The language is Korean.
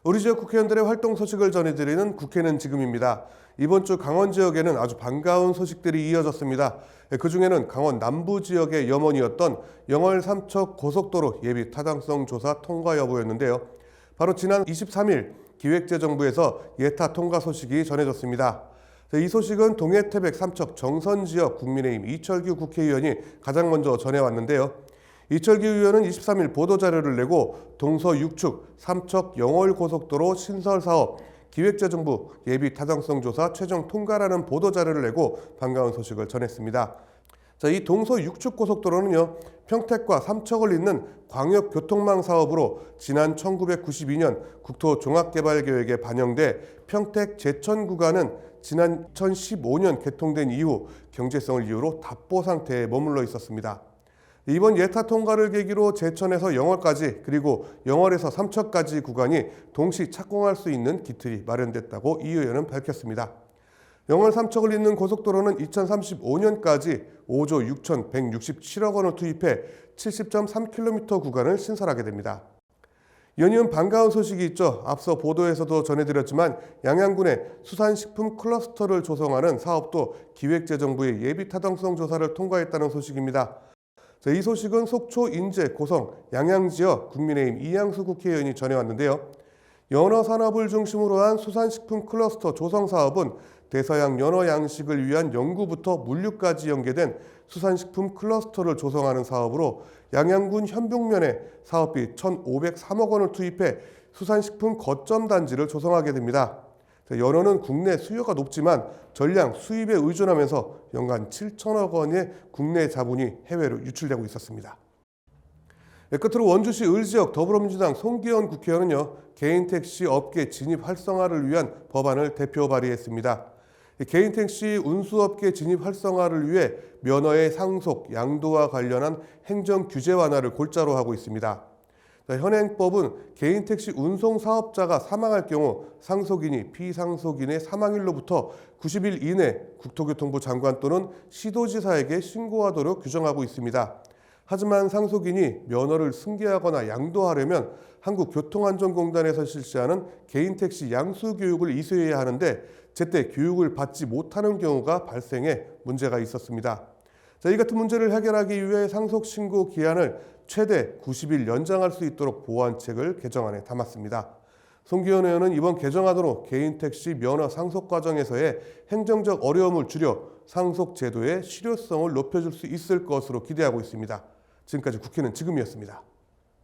우리 지역 국회의원들의 활동 소식을 전해드리는 국회는 지금입니다. 이번 주 강원 지역에는 아주 반가운 소식들이 이어졌습니다. 그중에는 강원 남부 지역의 염원이었던 영월 삼척 고속도로 예비 타당성 조사 통과 여부였는데요. 바로 지난 23일 기획재정부에서 예타 통과 소식이 전해졌습니다. 이 소식은 동해태백 삼척 정선 지역 국민의힘 이철규 국회의원이 가장 먼저 전해왔는데요. 이철규 의원은 23일 보도자료를 내고 동서 6축 삼척 영월 고속도로 신설 사업 기획재정부 예비 타당성 조사 최종 통과라는 보도자료를 내고 반가운 소식을 전했습니다. 이 동서 6축 고속도로는요, 평택과 삼척을 잇는 광역교통망 사업으로 지난 1992년 국토종합개발계획에 반영돼 평택 제천 구간은 지난 2015년 개통된 이후 경제성을 이유로 답보 상태에 머물러 있었습니다. 이번 예타 통과를 계기로 제천에서 영월까지 그리고 영월에서 삼척까지 구간이 동시 착공할 수 있는 기틀이 마련됐다고 이 의원은 밝혔습니다. 영월 삼척을 잇는 고속도로는 2035년까지 5조 6,167억 원을 투입해 70.3km 구간을 신설하게 됩니다. 연이은 반가운 소식이 있죠. 앞서 보도에서도 전해드렸지만 양양군의 수산식품 클러스터를 조성하는 사업도 기획재정부의 예비타당성 조사를 통과했다는 소식입니다. 이 소식은 속초, 인제, 고성, 양양지역 국민의힘 이양수 국회의원이 전해왔는데요. 연어 산업을 중심으로 한 수산식품 클러스터 조성 사업은 대서양 연어 양식을 위한 연구부터 물류까지 연계된 수산식품 클러스터를 조성하는 사업으로 양양군 현북면에 사업비 1,503억 원을 투입해 수산식품 거점 단지를 조성하게 됩니다. 연어는 국내 수요가 높지만 전량 수입에 의존하면서 연간 7천억 원의 국내 자본이 해외로 유출되고 있었습니다. 끝으로 원주시 을지역 더불어민주당 송기현 국회의원은요, 개인 택시 업계 진입 활성화를 위한 법안을 대표 발의했습니다. 개인 택시 운수업계 진입 활성화를 위해 면허의 상속, 양도와 관련한 행정 규제 완화를 골자로 하고 있습니다. 현행법은 개인 택시 운송 사업자가 사망할 경우 상속인이 피상속인의 사망일로부터 90일 이내 국토교통부 장관 또는 시도지사에게 신고하도록 규정하고 있습니다. 하지만 상속인이 면허를 승계하거나 양도하려면 한국교통안전공단에서 실시하는 개인 택시 양수 교육을 이수해야 하는데 제때 교육을 받지 못하는 경우가 발생해 문제가 있었습니다. 이 같은 문제를 해결하기 위해 상속신고 기한을 최대 90일 연장할 수 있도록 보완책을 개정안에 담았습니다. 송기현 의원은 이번 개정안으로 개인 택시 면허 상속 과정에서의 행정적 어려움을 줄여 상속 제도의 실효성을 높여줄 수 있을 것으로 기대하고 있습니다. 지금까지 국회는 지금이었습니다.